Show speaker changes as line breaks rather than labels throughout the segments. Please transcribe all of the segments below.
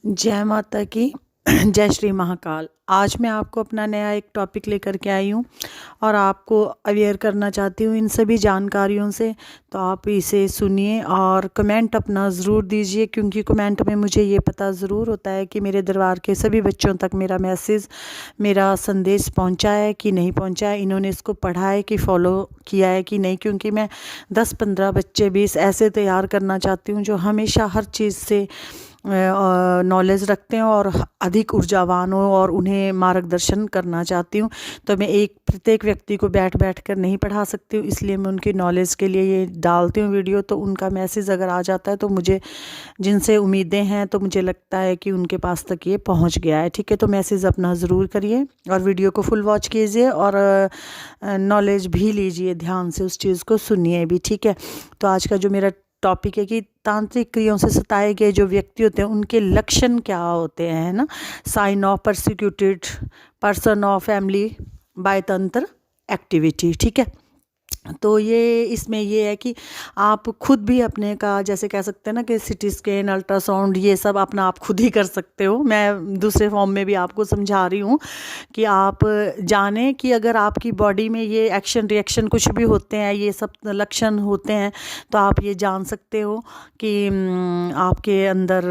जय माता की। जय श्री महाकाल। आज मैं आपको अपना नया एक टॉपिक लेकर के आई हूँ और आपको अवेयर करना चाहती हूँ इन सभी जानकारियों से। तो आप इसे सुनिए और कमेंट अपना ज़रूर दीजिए, क्योंकि कमेंट में मुझे ये पता ज़रूर होता है कि मेरे दरबार के सभी बच्चों तक मेरा मैसेज, मेरा संदेश पहुँचा है कि नहीं पहुँचा है, इन्होंने इसको पढ़ा है कि फॉलो किया है कि नहीं। क्योंकि मैं 10-15 बच्चे 20 ऐसे तैयार करना चाहती हूँ जो हमेशा हर चीज़ से नॉलेज रखते हैं और अधिक ऊर्जावान हो, और उन्हें मार्गदर्शन करना चाहती हूँ। तो मैं एक प्रत्येक व्यक्ति को बैठ कर नहीं पढ़ा सकती हूँ, इसलिए मैं उनकी नॉलेज के लिए ये डालती हूँ वीडियो। तो उनका मैसेज अगर आ जाता है तो मुझे, जिनसे उम्मीदें हैं, तो मुझे लगता है कि उनके पास तक ये पहुँच गया है। ठीक है, तो मैसेज अपना ज़रूर करिए और वीडियो को फुल वॉच कीजिए और नॉलेज भी लीजिए, ध्यान से उस चीज़ को सुनिए भी। ठीक है, तो आज का जो मेरा टॉपिक है कि तांत्रिक क्रियाओं से सताए गए जो व्यक्ति होते हैं उनके लक्षण क्या होते हैं, है ना। Sign of persecuted person of family by tantra activity. ठीक है, तो ये इसमें ये है कि आप खुद भी अपने का, जैसे कह सकते हैं ना कि सिटी स्कैन, अल्ट्रासाउंड, ये सब अपना आप खुद ही कर सकते हो। मैं दूसरे फॉर्म में भी आपको समझा रही हूँ कि आप जानें कि अगर आपकी बॉडी में ये एक्शन रिएक्शन कुछ भी होते हैं, ये सब लक्षण होते हैं, तो आप ये जान सकते हो कि आपके अंदर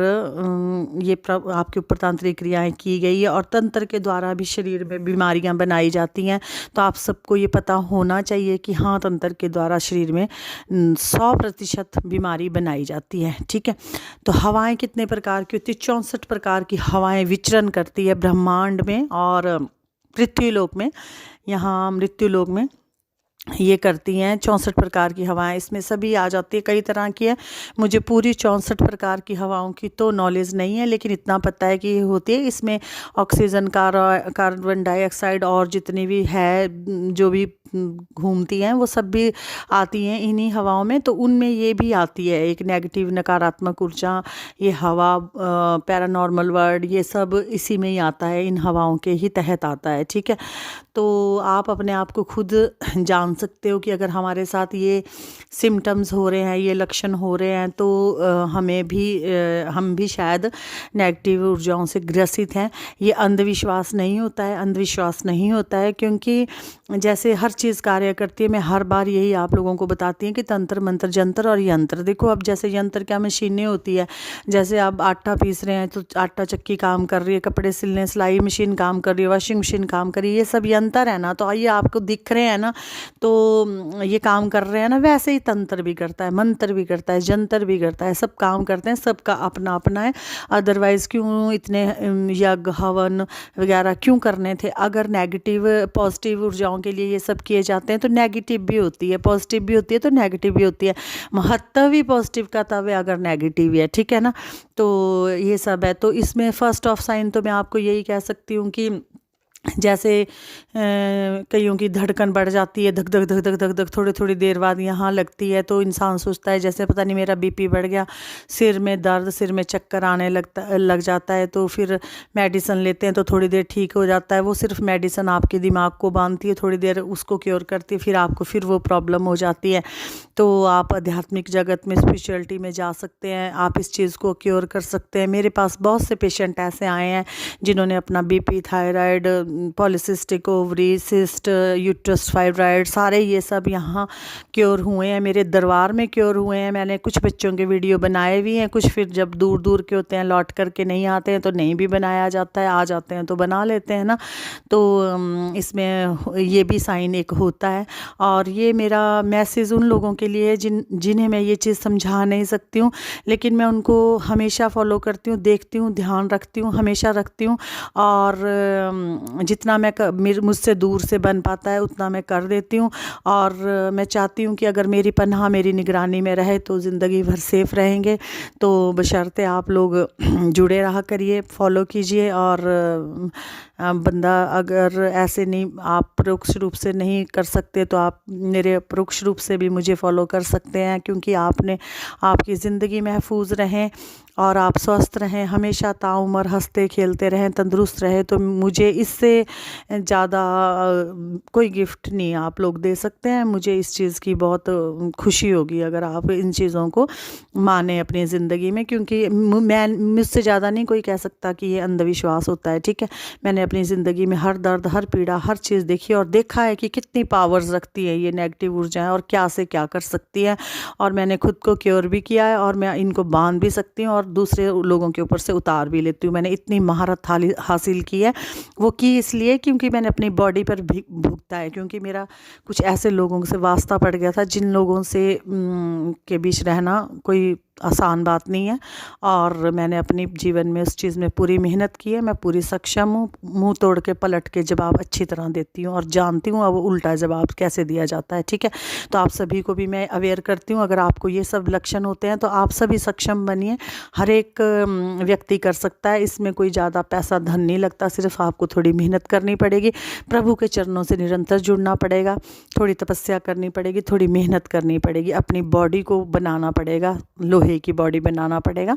आपके ऊपर तांत्रिक क्रियाएँ की गई है और तंत्र के द्वारा भी शरीर में बीमारियाँ बनाई जाती हैं। तो आप सबको ये पता होना चाहिए कि हाँ, तंत्र के द्वारा शरीर में 100% बीमारी बनाई जाती है। ठीक है, तो हवाएं कितने प्रकार की होती है? 64 प्रकार की हवाएं विचरण करती है ब्रह्मांड में और पृथ्वीलोक में। यहाँ मृत्युलोक में ये करती हैं 64 प्रकार की हवाएं, इसमें सभी आ जाती है। कई तरह की है, मुझे पूरी 64 प्रकार की हवाओं की तो नॉलेज नहीं है, लेकिन इतना पता है कि ये होती है। इसमें ऑक्सीजन, कार्बन डाइऑक्साइड और जितनी भी है जो भी घूमती हैं वो सब भी आती हैं इन्हीं हवाओं में। तो उनमें ये भी आती है एक नेगेटिव, नकारात्मक ऊर्जा, ये हवा, पैरानॉर्मल वर्ड, ये सब इसी में ही आता है, इन हवाओं के ही तहत आता है। ठीक है, तो आप अपने आप को खुद जान सकते हो कि अगर हमारे साथ ये सिम्टम्स हो रहे हैं, ये लक्षण हो रहे हैं, तो हम भी शायद नेगेटिव ऊर्जाओं से ग्रसित हैं। ये अंधविश्वास नहीं होता है, अंधविश्वास नहीं होता है, क्योंकि जैसे हर चीज़ कार्य करती है। मैं हर बार यही आप लोगों को बताती हैं कि तंत्र, मंत्र, जंतर और यंत्र। देखो, अब जैसे यंत्र क्या, मशीनें होती है। जैसे आप आटा पीस रहे हैं तो आटा चक्की काम कर रही है, कपड़े सिलने सिलाई मशीन काम कर रही है, वॉशिंग मशीन काम कर रही है, ये सब यंत्र है ना। तो ये आपको दिख रहे हैं ना, तो ये काम कर रहे हैं ना। वैसे ही तंत्र भी करता है, मंत्र भी करता है, जंतर भी करता है, सब काम करते हैं, सबका अपना अपना है। अदरवाइज़ क्यों इतने यज्ञ हवन वगैरह क्यों करने थे? अगर नेगेटिव पॉजिटिव ऊर्जाओं के लिए ये सब किए जाते हैं तो नेगेटिव भी होती है, पॉजिटिव भी होती है, तो नेगेटिव भी होती है। महत्व भी पॉजिटिव का तब है अगर नेगेटिव है। ठीक है ना, तो ये सब है। तो इसमें फर्स्ट ऑफ साइन तो मैं आपको यही कह सकती हूँ कि जैसे कईयों की धड़कन बढ़ जाती है, धक धक धक धक धक धक, थोड़ी थोड़ी देर बाद यहाँ लगती है, तो इंसान सोचता है जैसे पता नहीं मेरा बीपी बढ़ गया। सिर में दर्द, सिर में चक्कर आने लग जाता है, तो फिर मेडिसिन लेते हैं तो थोड़ी देर ठीक हो जाता है। वो सिर्फ मेडिसिन आपके दिमाग को बांधती है, थोड़ी देर उसको क्योर करती है, फिर आपको फिर वो प्रॉब्लम हो जाती है। तो आप आध्यात्मिक जगत में, स्पिरिचुअलिटी में जा सकते हैं, आप इस चीज़ को क्योर कर सकते हैं। मेरे पास बहुत से पेशेंट ऐसे आए हैं जिन्होंने अपना BP, thyroid, polycystic ovary, cyst, uterus fibroid, सारे ये सब यहाँ क्योर हुए हैं, मेरे दरबार में क्योर हुए हैं। मैंने कुछ बच्चों के वीडियो बनाए भी हैं, कुछ फिर जब दूर दूर के होते हैं, लौट करके नहीं आते हैं तो नहीं भी बनाया जाता है, आ जाते हैं तो बना लेते हैं ना। तो इसमें ये भी साइन एक होता है। और ये मेरा मैसेज उन लोगों के लिए जिन्हें मैं ये चीज़ समझा नहीं सकती हूँ, लेकिन मैं उनको हमेशा फॉलो करती हूँ, देखती हूँ, ध्यान रखती हूँ, हमेशा रखती हूँ। और जितना मुझसे दूर से बन पाता है उतना मैं कर देती हूँ। और मैं चाहती हूँ कि अगर मेरी पनाह, मेरी निगरानी में रहे तो ज़िंदगी भर सेफ़ रहेंगे। तो बशर्ते आप लोग जुड़े रहा करिए, फॉलो कीजिए। और बंदा अगर ऐसे नहीं, आप परोक्ष रूप से नहीं कर सकते तो आप मेरे परोक्ष रूप से भी मुझे फॉलो कर सकते हैं, क्योंकि आपकी ज़िंदगी महफूज रहें और आप स्वस्थ रहें, हमेशा ताउम्र हंसते खेलते रहें, तंदुरुस्त रहें। तो मुझे इससे ज़्यादा कोई गिफ्ट नहीं आप लोग दे सकते हैं। मुझे इस चीज़ की बहुत खुशी होगी अगर आप इन चीज़ों को माने अपनी ज़िंदगी में, क्योंकि मैं मुझसे ज़्यादा नहीं कोई कह सकता कि ये अंधविश्वास होता है। ठीक है, मैंने अपनी ज़िंदगी में हर दर्द, हर पीड़ा, हर चीज़ देखी और देखा है कि कितनी पावर्स रखती है ये नेगेटिव ऊर्जाएं और क्या से क्या कर सकती है। और मैंने खुद को क्योर भी किया है और मैं इनको बांध भी सकती हूँ और दूसरे लोगों के ऊपर से उतार भी लेती हूँ। मैंने इतनी महारत हासिल की है, वो की इसलिए क्योंकि मैंने अपनी बॉडी पर भी भुगता है, क्योंकि मेरा कुछ ऐसे लोगों से वास्ता पड़ गया था जिन लोगों से के बीच रहना कोई आसान बात नहीं है। और मैंने अपने जीवन में उस चीज़ में पूरी मेहनत की है। मैं पूरी सक्षम हूँ, मुंह तोड़ के पलट के जवाब अच्छी तरह देती हूँ और जानती हूँ अब उल्टा जवाब कैसे दिया जाता है। ठीक है, तो आप सभी को भी मैं अवेयर करती हूँ, अगर आपको ये सब लक्षण होते हैं तो आप सभी सक्षम बनिए। हर एक व्यक्ति कर सकता है, इसमें कोई ज़्यादा पैसा धन नहीं लगता, सिर्फ आपको थोड़ी मेहनत करनी पड़ेगी, प्रभु के चरणों से निरंतर जुड़ना पड़ेगा, थोड़ी तपस्या करनी पड़ेगी, थोड़ी मेहनत करनी पड़ेगी, अपनी बॉडी को बनाना पड़ेगा, लोहे की बॉडी बनाना पड़ेगा।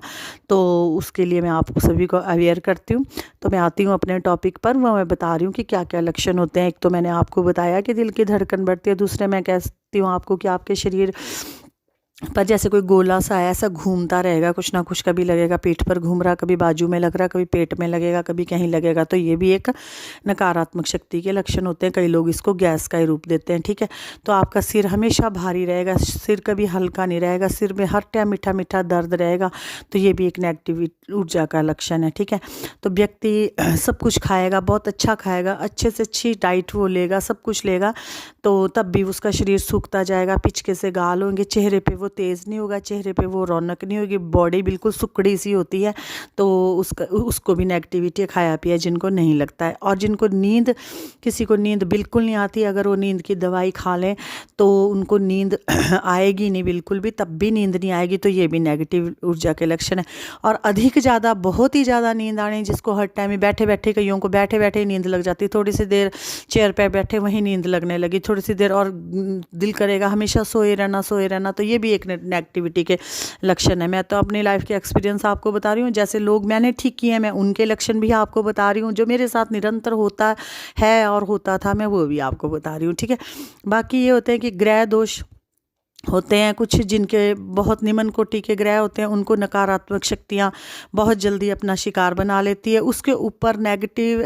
तो उसके लिए मैं आप सभी को अवेयर करती हूँ। तो मैं आती हूँ अपने टॉपिक पर, वो मैं बता रही हूँ कि क्या क्या लक्षण होते हैं। एक तो मैंने आपको बताया कि दिल की धड़कन बढ़ती है, दूसरे मैं कहती हूँ आपको कि आपके शरीर पर जैसे कोई गोला सा है, ऐसा घूमता रहेगा, कुछ ना कुछ, कभी लगेगा पीठ पर घूम रहा, कभी बाजू में लग रहा, कभी पेट में लगेगा, कभी कहीं लगेगा। तो ये भी एक नकारात्मक शक्ति के लक्षण होते हैं। कई लोग इसको गैस का ही रूप देते हैं। ठीक है, तो आपका सिर हमेशा भारी रहेगा, सिर कभी हल्का नहीं रहेगा, सिर में हर टाइम मीठा मीठा दर्द रहेगा। तो ये भी एक नेगेटिव ऊर्जा का लक्षण है। ठीक है, तो व्यक्ति सब कुछ खाएगा, बहुत अच्छा खाएगा, अच्छे से अच्छी डाइट वो लेगा, सब कुछ लेगा, तो तब भी उसका शरीर सूखता जाएगा, पिचके से गाल होंगे, चेहरे पे वो तेज़ नहीं होगा, चेहरे पे वो रौनक नहीं होगी, बॉडी बिल्कुल सुकड़ी सी होती है। तो उसको भी नेगेटिविटी खाया पिया जिनको नहीं लगता है। और जिनको नींद, किसी को नींद बिल्कुल नहीं आती, अगर वो नींद की दवाई खा लें तो उनको नींद आएगी नहीं बिल्कुल भी, तब भी नींद नहीं आएगी। तो ये भी नेगेटिव ऊर्जा के लक्षण है। और अधिक ज़्यादा, बहुत ही ज़्यादा नींद आने, जिसको हर टाइम में बैठे बैठे, कईयों को बैठे बैठे ही नींद लग जाती, थोड़ी सी देर चेयर पे बैठे वहीं नींद लगने लगी, थोड़ी सी देर और दिल करेगा हमेशा सोए रहना, सोए रहना। तो ये भी एक नेगेटिविटी के लक्षण है। मैं तो अपनी लाइफ के एक्सपीरियंस आपको बता रही हूँ, जैसे लोग मैंने ठीक किए हैं, मैं उनके लक्षण भी आपको बता रही हूँ, जो मेरे साथ निरंतर होता है और होता था, मैं वो भी आपको बता रही हूँ। ठीक है, बाकी ये होते हैं कि ग्रह दोष होते हैं कुछ, जिनके बहुत निम्न कोटि के ग्रह होते हैं, उनको नकारात्मक शक्तियाँ बहुत जल्दी अपना शिकार बना लेती है। उसके ऊपर नेगेटिव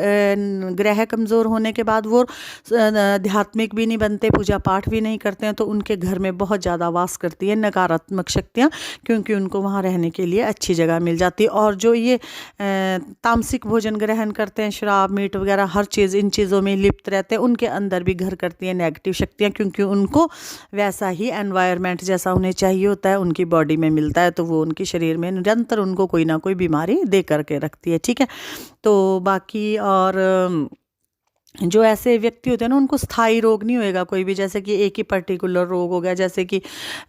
ग्रह कमज़ोर होने के बाद वो आध्यात्मिक भी नहीं बनते, पूजा पाठ भी नहीं करते हैं, तो उनके घर में बहुत ज़्यादा वास करती है नकारात्मक शक्तियाँ, क्योंकि उनको वहाँ रहने के लिए अच्छी जगह मिल जाती है। और जो ये तामसिक भोजन ग्रहण करते हैं, शराब मीट वगैरह हर चीज़, इन चीज़ों में लिप्त रहते हैं, उनके अंदर भी घर करती हैं नेगेटिव शक्तियाँ, क्योंकि उनको वैसा ही एनवायरनमेंट जैसा उन्हें चाहिए होता है उनकी बॉडी में मिलता है, तो वो उनके शरीर में निरंतर उनको कोई ना कोई बीमारी दे करके रखती है। ठीक है, तो बाकी और जो ऐसे व्यक्ति होते हैं ना, उनको स्थायी रोग नहीं होएगा कोई भी, जैसे कि एक ही पर्टिकुलर रोग हो गया, जैसे कि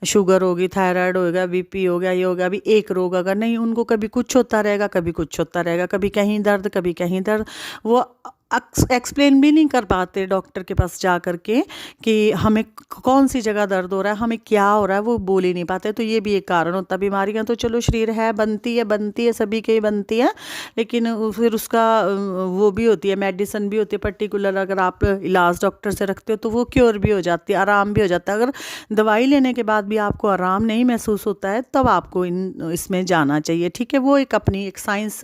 शुगर होगी, थायराइड होगा, बीपी हो गया, ये हो गया, अभी एक रोग अगर नहीं, उनको कभी कुछ होता रहेगा, कभी कुछ होता रहेगा, कभी कहीं दर्द, कभी कहीं दर्द। वो एक्सप्लेन भी नहीं कर पाते डॉक्टर के पास जा कर के कि हमें कौन सी जगह दर्द हो रहा है, हमें क्या हो रहा है, वो बोल ही नहीं पाते। तो ये भी एक कारण होता है। बीमारियां तो चलो शरीर है, बनती है, सभी के ही बनती है, लेकिन फिर उसका वो भी होती है, मेडिसिन भी होती है पर्टिकुलर, अगर आप इलाज डॉक्टर से रखते हो तो वो क्योर भी हो जाती है, आराम भी हो जाता है। अगर दवाई लेने के बाद भी आपको आराम नहीं महसूस होता है, तब आपको इसमें जाना चाहिए। ठीक है, वो एक अपनी एक साइंस,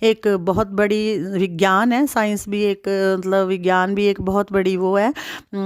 एक बहुत बड़ी विज्ञान है, साइंस भी एक मतलब विज्ञान भी एक बहुत बड़ी वो है।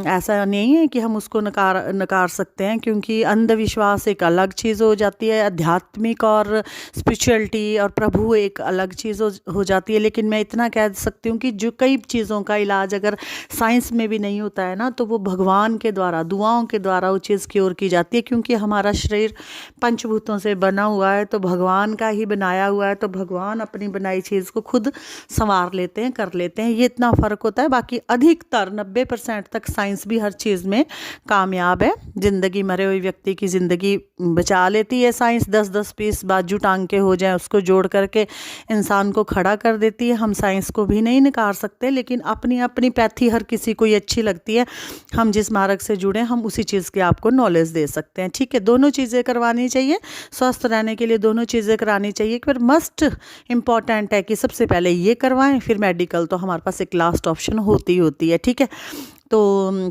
ऐसा नहीं है कि हम उसको नकार सकते हैं, क्योंकि अंधविश्वास एक अलग चीज़ हो जाती है, आध्यात्मिक और स्पिरिचुअलिटी और प्रभु एक अलग चीज़ हो जाती है। लेकिन मैं इतना कह सकती हूँ कि जो कई चीज़ों का इलाज अगर साइंस में भी नहीं होता है ना, तो वो भगवान के द्वारा, दुआओं के द्वारा वो चीज़ क्योर की जाती है, क्योंकि हमारा शरीर पंचभूतों से बना हुआ है, तो भगवान का ही बनाया हुआ है, तो भगवान अपनी बनाई चीज़ को खुद संवार लेते हैं, कर लेते हैं। ये इतना फ़र्क होता है। बाकी अधिकतर 90% तक साइंस भी हर चीज़ में कामयाब है। ज़िंदगी, मरे हुए व्यक्ति की ज़िंदगी बचा लेती है साइंस। 10-10 पीस बाजू टांग के हो जाए उसको जोड़ करके इंसान को खड़ा कर देती है। हम साइंस को भी नहीं नकार सकते, लेकिन अपनी अपनी पैथी हर किसी को ये अच्छी लगती है। हम जिस मार्ग से जुड़े हम उसी चीज़ की आपको नॉलेज दे सकते हैं। ठीक है, दोनों चीज़ें करवानी चाहिए। स्वस्थ रहने के लिए दोनों चीज़ें करानी चाहिए। फिर मस्ट इम्पॉर्टेंट है कि सबसे पहले ये करवाएं, फिर मेडिकल तो हमारे पास एक लास्ट ऑप्शन होती है। ठीक है, तो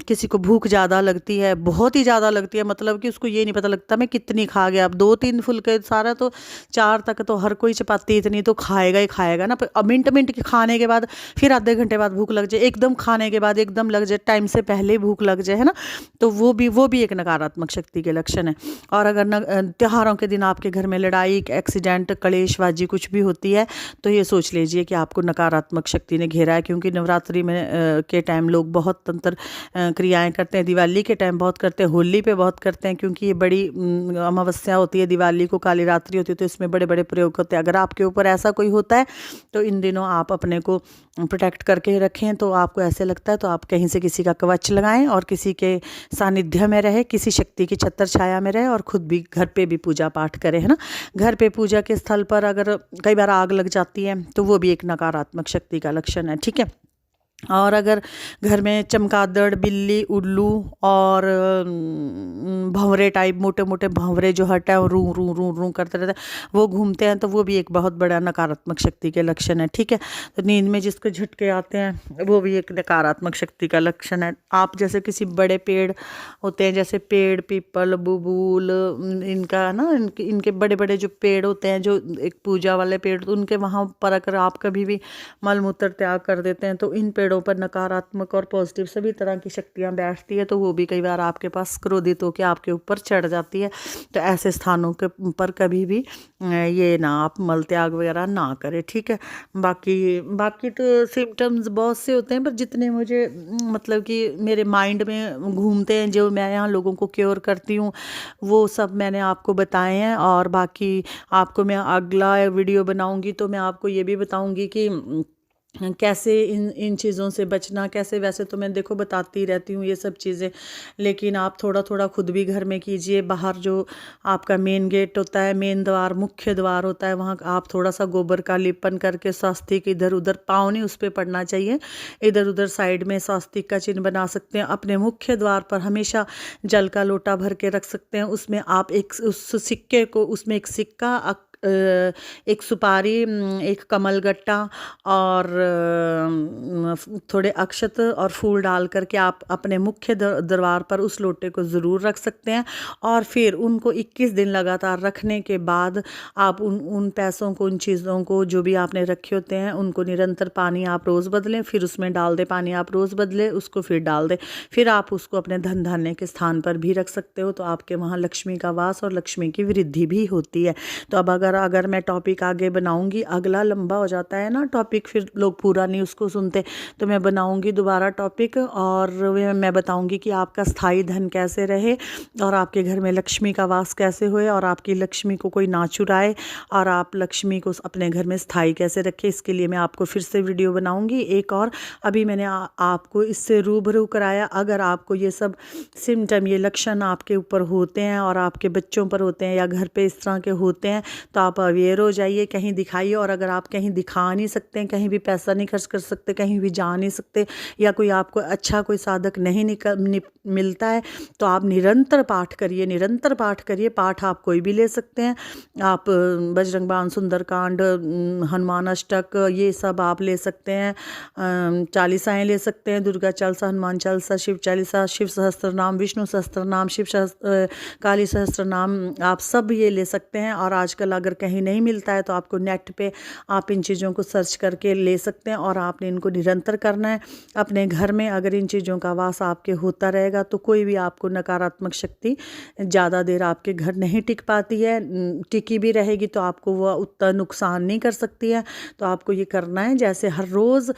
किसी को भूख ज़्यादा लगती है, बहुत ही ज़्यादा लगती है, मतलब कि उसको ये नहीं पता लगता मैं कितनी खा गया। अब 2-3 फुलके सारा तो 4 तक तो हर कोई चपाती इतनी तो खाएगा ही खाएगा ना। पर मिनट मिनट के खाने के बाद फिर आधे घंटे बाद भूख लग जाए, एकदम खाने के बाद एकदम लग जाए, टाइम से पहले भूख लग जाए, है ना, तो वो भी एक नकारात्मक शक्ति के लक्षण है। और अगर त्योहारों के दिन आपके घर में लड़ाई, एक्सीडेंट, कलेशबाजी कुछ भी होती है तो ये सोच लीजिए कि आपको नकारात्मक शक्ति ने घेरा है। क्योंकि नवरात्रि में के टाइम लोग बहुत तंत्र क्रियाएं करते हैं, दिवाली के टाइम बहुत करते हैं, होली पे बहुत करते हैं, क्योंकि ये बड़ी अमावस्या होती है, दिवाली को काली रात्रि होती है, तो इसमें बड़े बड़े प्रयोग होते हैं। अगर आपके ऊपर ऐसा कोई होता है तो इन दिनों आप अपने को प्रोटेक्ट करके रखें। तो आपको ऐसे लगता है तो आप कहीं से किसी का कवच लगाएं और किसी के सानिध्य में रहे, किसी शक्ति की छत्र छाया में रहे, और खुद भी घर पे भी पूजा पाठ करें, है ना। घर पे पूजा के स्थल पर अगर कई बार आग लग जाती है तो वो भी एक नकारात्मक शक्ति का लक्षण है। ठीक है, और अगर घर में चमगादड़, बिल्ली, उल्लू और भंवरे टाइप, मोटे मोटे भंवरे जो हटा है और रू रू रू रू करते रहते हैं, वो घूमते हैं, तो वो भी एक बहुत बड़ा नकारात्मक शक्ति के लक्षण है। ठीक है, तो नींद में जिसको झटके आते हैं वो भी एक नकारात्मक शक्ति का लक्षण है। आप जैसे किसी बड़े पेड़ होते हैं, जैसे पेड़, पीपल, बबूल, इनका ना इनके बड़े बड़े जो पेड़ होते हैं, जो एक पूजा वाले पेड़, तो उनके वहाँ पर अगर आप कभी भी मल मूत्र त्याग कर देते हैं तो इन पेड़ों पर नकारात्मक और पॉजिटिव सभी तरह की शक्तियां बैठती है, तो वो भी कई बार आपके पास क्रोधित होकर आपके ऊपर चढ़ जाती है। तो ऐसे स्थानों के पर कभी भी ये ना आप मल त्याग वगैरह ना करें। ठीक है, बाकी तो सिम्टम्स बहुत से होते हैं, पर जितने मुझे मतलब कि मेरे माइंड में घूमते हैं, जो मैं यहाँ लोगों को क्योर करती हूँ, वो सब मैंने आपको बताए हैं। और बाकी आपको मैं अगला वीडियो बनाऊंगी तो मैं आपको ये भी बताऊंगी कि कैसे इन चीज़ों से बचना, कैसे। वैसे तो मैं देखो बताती रहती हूँ ये सब चीज़ें, लेकिन आप थोड़ा थोड़ा खुद भी घर में कीजिए। बाहर जो आपका मेन गेट होता है, मेन द्वार, मुख्य द्वार होता है, वहाँ आप थोड़ा सा गोबर का लेपन करके स्वास्तिक इधर उधर, पाँव नहीं उस पर पड़ना चाहिए, इधर उधर साइड में स्वास्तिक का चिन्ह बना सकते हैं। अपने मुख्य द्वार पर हमेशा जल का लोटा भर के रख सकते हैं। उसमें आप उस सिक्के को, उसमें एक सिक्का, एक सुपारी, एक कमल गट्टा और थोड़े अक्षत और फूल डाल करके आप अपने मुख्य दरबार पर उस लोटे को ज़रूर रख सकते हैं। और फिर उनको 21 दिन लगातार रखने के बाद आप उन पैसों को, उन चीज़ों को जो भी आपने रखे होते हैं, उनको निरंतर पानी आप रोज़ बदलें, फिर उसमें डाल दें, पानी आप रोज़ बदलें, उसको फिर डाल दें, फिर आप उसको अपने धन धान्य के स्थान पर भी रख सकते हो। तो आपके वहाँ लक्ष्मी का वास और लक्ष्मी की वृद्धि भी होती है। तो अब अगर मैं टॉपिक आगे बनाऊंगी, अगला लंबा हो जाता है ना टॉपिक, फिर लोग पूरा नहीं उसको सुनते, तो मैं बनाऊंगी दोबारा टॉपिक, और मैं बताऊंगी कि आपका स्थायी धन कैसे रहे, और आपके घर में लक्ष्मी का वास कैसे होए, और आपकी लक्ष्मी को कोई ना चुराए, और आप लक्ष्मी को अपने घर में स्थायी कैसे रखें। इसके लिए मैं आपको फिर से वीडियो बनाऊंगी एक और। अभी मैंने आपको इससे रूबरू कराया। अगर आपको ये सब सिम्टम, ये लक्षण आपके ऊपर होते हैं और आपके बच्चों पर होते हैं या घर पे इस तरह के होते हैं, तो आप अवेयर हो जाइए, कहीं दिखाइए। और अगर आप कहीं दिखा नहीं सकते हैं, कहीं भी पैसा नहीं खर्च कर सकते, कहीं भी जा नहीं सकते, या कोई आपको अच्छा कोई साधक नहीं मिलता है, तो आप निरंतर पाठ करिए, निरंतर पाठ करिए। पाठ आप कोई भी ले सकते हैं, आप बजरंग बाण, सुंदरकांड, हनुमान अष्टक, ये सब आप ले सकते हैं, चालीसाएँ ले सकते हैं, दुर्गा चालीसा, हनुमान चालीसा, शिव चालीसा, शिव सहस्त्र नाम, विष्णु सहस्त्र नाम, काली सहस्त्र नाम, आप सब ये ले सकते हैं। और आजकल अगर कहीं नहीं मिलता है तो आपको नेट पे आप इन चीज़ों को सर्च करके ले सकते हैं, और आपने इनको निरंतर करना है अपने घर में। अगर इन चीज़ों का वास आपके होता रहेगा तो कोई भी आपको नकारात्मक शक्ति ज़्यादा देर आपके घर नहीं टिक पाती है। टिकी भी रहेगी तो आपको वह उतना नुकसान नहीं कर सकती है। तो आपको ये करना है, जैसे हर रोज़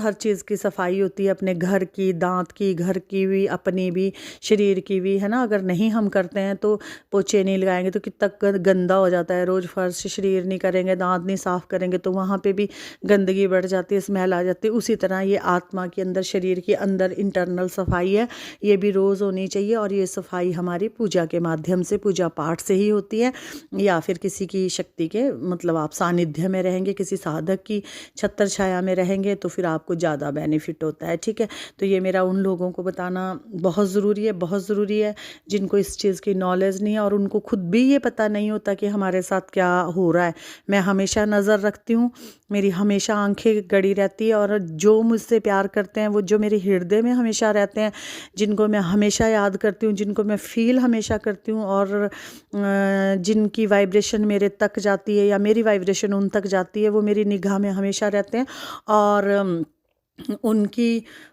हर चीज़ की सफाई होती है, अपने घर की, दांत की, घर की भी, अपनी भी, शरीर की भी, है ना। अगर नहीं हम करते हैं तो पोछे नहीं लगाएंगे तो कितना गंदा हो जाता होता है, रोज़ फर्श शरीर नहीं करेंगे, दांत नहीं साफ़ करेंगे तो वहाँ पे भी गंदगी बढ़ जाती है, स्मेल आ जाती है। उसी तरह ये आत्मा के अंदर, शरीर के अंदर इंटरनल सफाई है, ये भी रोज़ होनी चाहिए। और ये सफाई हमारी पूजा के माध्यम से, पूजा पाठ से ही होती है, या फिर किसी की शक्ति के मतलब आप सानिध्य में रहेंगे, किसी साधक की छत्र छाया में रहेंगे तो फिर आपको ज़्यादा बेनिफिट होता है। ठीक है, तो ये मेरा उन लोगों को बताना बहुत ज़रूरी है, बहुत ज़रूरी है जिनको इस चीज़ की नॉलेज नहीं है और उनको खुद भी ये पता नहीं होता कि हमारे साथ क्या हो रहा है। मैं हमेशा नज़र रखती हूँ, मेरी हमेशा आंखें गड़ी रहती है, और जो मुझसे प्यार करते हैं, वो जो मेरे हृदय में हमेशा रहते हैं, जिनको मैं हमेशा याद करती हूँ, जिनको मैं फ़ील हमेशा करती हूँ, और जिनकी वाइब्रेशन मेरे तक जाती है या मेरी वाइब्रेशन उन तक जाती है, वो मेरी निगाह में हमेशा रहते हैं। और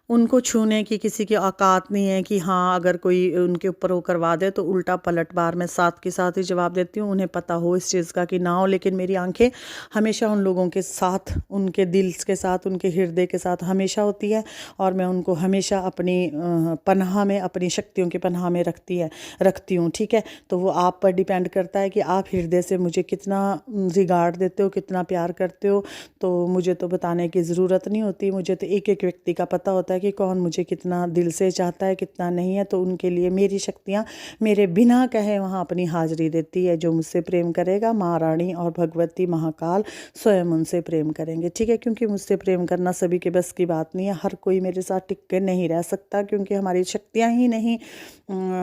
उनको छूने की किसी की औकात नहीं है कि हाँ अगर कोई उनके ऊपर वो करवा दे तो उल्टा पलट बार मैं साथ के साथ ही जवाब देती हूँ, उन्हें पता हो इस चीज़ का कि ना हो, लेकिन मेरी आंखें हमेशा उन लोगों के साथ, उनके दिल के साथ, उनके हृदय के साथ हमेशा होती है, और मैं उनको हमेशा अपनी पनाह में, अपनी शक्तियों की पनाह में रखती हूँ। ठीक है, तो वो आप पर डिपेंड करता है कि आप हृदय से मुझे कितना रिगार्ड देते हो, कितना प्यार करते हो। तो मुझे तो बताने की ज़रूरत नहीं होती, मुझे तो एक एक व्यक्ति का पता होता है कि कौन मुझे कितना दिल से चाहता है, कितना नहीं है। तो उनके लिए मेरी शक्तियाँ मेरे बिना कहे वहाँ अपनी हाजिरी देती है। जो मुझसे प्रेम करेगा, माँ रानी और भगवती महाकाल स्वयं उनसे प्रेम करेंगे। ठीक है, क्योंकि मुझसे प्रेम करना सभी के बस की बात नहीं है, हर कोई मेरे साथ टिक के नहीं रह सकता, क्योंकि हमारी शक्तियाँ ही नहीं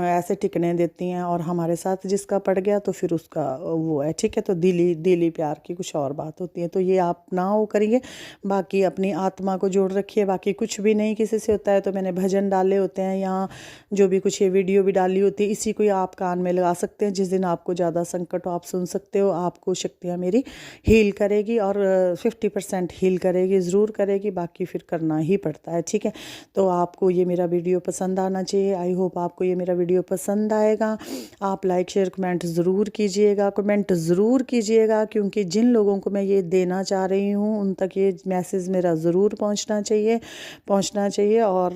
ऐसे टिकने देती हैं। और हमारे साथ जिसका पड़ गया तो फिर उसका वो है। ठीक है, तो दिली प्यार की कुछ और बात होती है, तो ये आप ना वो करिए। बाकी अपनी आत्मा को जोड़ रखिए, बाकी कुछ भी नहीं किसी से होता है। तो मैंने भजन डाले होते हैं, यहाँ जो भी कुछ ये वीडियो भी डाली होती है, इसी को ही आप कान में लगा सकते हैं। जिस दिन आपको ज़्यादा संकट हो आप सुन सकते हो, आपको शक्तियाँ मेरी हील करेगी, और 50% हील करेगी, ज़रूर करेगी, बाकी फिर करना ही पड़ता है। ठीक है, तो आपको ये मेरा वीडियो पसंद आना चाहिए। आई होप आपको ये मेरा वीडियो पसंद आएगा। आप लाइक शेयर कमेंट ज़रूर कीजिएगा, कमेंट ज़रूर कीजिएगा, क्योंकि जिन लोगों को मैं ये देना चाह रही हूँ उन तक ये मैसेज मेरा ज़रूर पहुँचना चाहिए। और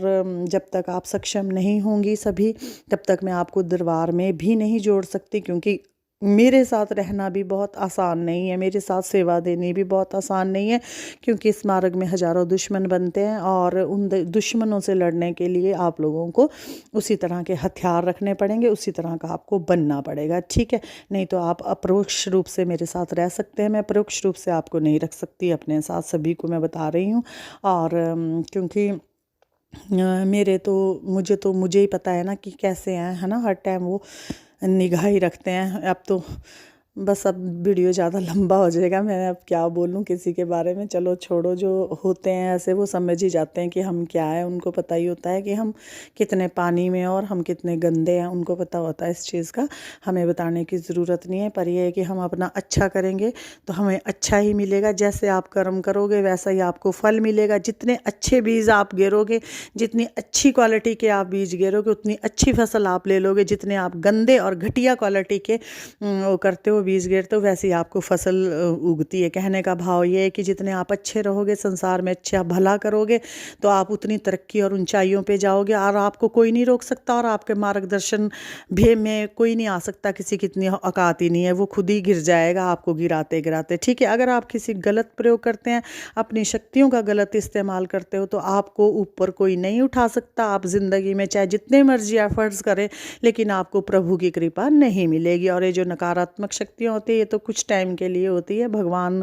जब तक आप सक्षम नहीं होंगी सभी, तब तक मैं आपको दरबार में भी नहीं जोड़ सकती, क्योंकि मेरे साथ रहना भी बहुत आसान नहीं है, मेरे साथ सेवा देनी भी बहुत आसान नहीं है, क्योंकि इस मार्ग में हज़ारों दुश्मन बनते हैं, और उन दुश्मनों से लड़ने के लिए आप लोगों को उसी तरह के हथियार रखने पड़ेंगे, उसी तरह का आपको बनना पड़ेगा। ठीक है, नहीं तो आप अपरोक्ष रूप से मेरे साथ रह सकते हैं, मैं परोक्ष रूप से आपको नहीं रख सकती अपने साथ, सभी को मैं बता रही हूँ। और क्योंकि मुझे ही पता है ना कि कैसे हैं, है ना, हर टाइम वो निगाह ही रखते हैं। अब तो बस अब वीडियो ज़्यादा लंबा हो जाएगा, मैं अब क्या बोलूँ किसी के बारे में। चलो छोड़ो, जो होते हैं ऐसे वो समझ ही जाते हैं कि हम क्या है, उनको पता ही होता है कि हम कितने पानी में और हम कितने गंदे हैं, उनको पता होता है इस चीज़ का, हमें बताने की ज़रूरत नहीं है। पर यह है कि हम अपना अच्छा करेंगे तो हमें अच्छा ही मिलेगा। जैसे आप कर्म करोगे वैसा ही आपको फल मिलेगा। जितने अच्छे बीज आप गेरोगे, जितनी अच्छी क्वालिटी के आप बीज गेरोगे, उतनी अच्छी फसल आप ले लोगे। जितने आप गंदे और घटिया क्वालिटी के वो करते हो, बीज गिरते हो, वैसे ही आपको फसल उगती है। कहने का भाव ये है कि जितने आप अच्छे रहोगे, संसार में अच्छा भला करोगे, तो आप उतनी तरक्की और ऊंचाइयों पे जाओगे, और आपको कोई नहीं रोक सकता, और आपके मार्गदर्शन भी में कोई नहीं आ सकता। किसी की इतनी औकात ही नहीं है, वो खुद ही गिर जाएगा आपको गिराते गिराते। ठीक है, अगर आप किसी गलत प्रयोग करते हैं, अपनी शक्तियों का गलत इस्तेमाल करते हो, तो आपको ऊपर कोई नहीं उठा सकता। आप ज़िंदगी में चाहे जितने मर्जी एफर्ट्स करें, लेकिन आपको प्रभु की कृपा नहीं मिलेगी। और ये जो नकारात्मक शक्तियाँ होती है, ये तो कुछ टाइम के लिए होती है। भगवान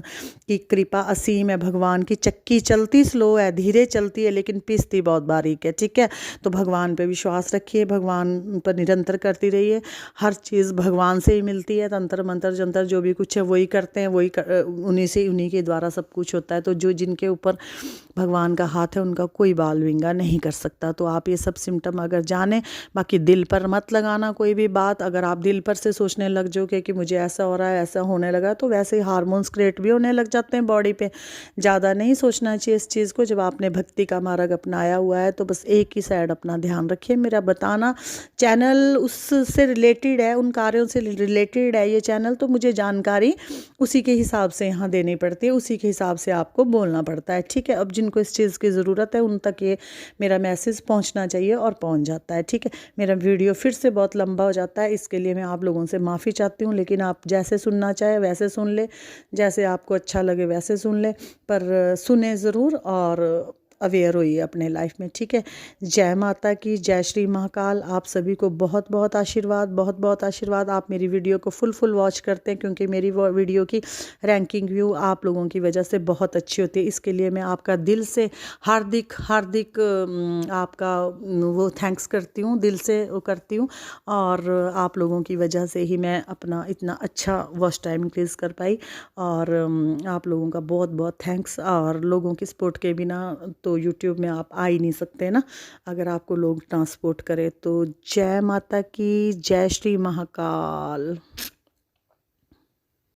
की कृपा असीम है, भगवान की चक्की चलती स्लो है, धीरे चलती है, लेकिन पिसती बहुत बारीक है। ठीक है, तो भगवान पे विश्वास रखिए, भगवान पर निरंतर करती रहिए। हर चीज़ भगवान से ही मिलती है, तंत्र मंत्र जंतर जो भी कुछ है वही करते हैं, उन्हीं के द्वारा सब कुछ होता है। तो जो जिनके ऊपर भगवान का हाथ है, उनका कोई बाल विंगा नहीं कर सकता। तो आप ये सब सिम्टम अगर जाने, बाकी दिल पर मत लगाना कोई भी बात। अगर आप दिल पर से सोचने लग जाओगे कि मुझे ऐसा हो रहा है, ऐसा होने लगा, तो वैसे ही हार्मोन्स क्रिएट भी होने लग जाते हैं बॉडी पे। ज़्यादा नहीं सोचना चाहिए इस चीज़ को। जब आपने भक्ति का मार्ग अपनाया हुआ है, तो बस एक ही साइड अपना ध्यान रखिए। मेरा बताना चैनल उससे रिलेटेड है, उन कार्यों से रिलेटेड है ये चैनल, तो मुझे जानकारी उसी के हिसाब से यहाँ देनी पड़ती है, उसी के हिसाब से आपको बोलना पड़ता है। ठीक है, अब जिनको इस चीज़ की ज़रूरत है उन तक ये मेरा मैसेज पहुँचना चाहिए, और पहुँच जाता है। ठीक है, मेरा वीडियो फिर से बहुत लंबा हो जाता है, इसके लिए मैं आप लोगों से माफ़ी चाहती हूँ। लेकिन आप जैसे सुनना चाहे वैसे सुन ले, जैसे आपको अच्छा लगे वैसे सुन ले, पर सुने ज़रूर और अवेयर होइए अपने लाइफ में, ठीक है। जय माता की, जय श्री महाकाल। आप सभी को बहुत बहुत आशीर्वाद, बहुत बहुत आशीर्वाद। आप मेरी वीडियो को फुल वॉच करते हैं, क्योंकि मेरी वीडियो की रैंकिंग व्यू आप लोगों की वजह से बहुत अच्छी होती है। इसके लिए मैं आपका दिल से हार्दिक हार्दिक आपका वो थैंक्स करती हूँ, दिल से वो करती हूँ। और आप लोगों की वजह से ही मैं अपना इतना अच्छा वॉच टाइम इंक्रीज़ कर पाई। और आप लोगों का बहुत बहुत थैंक्स। और लोगों की सपोर्ट के बिना तो यूट्यूब में आप आ ही नहीं सकते ना, अगर आपको लोग ट्रांसपोर्ट करें तो। जय माता की, जय श्री महाकाल।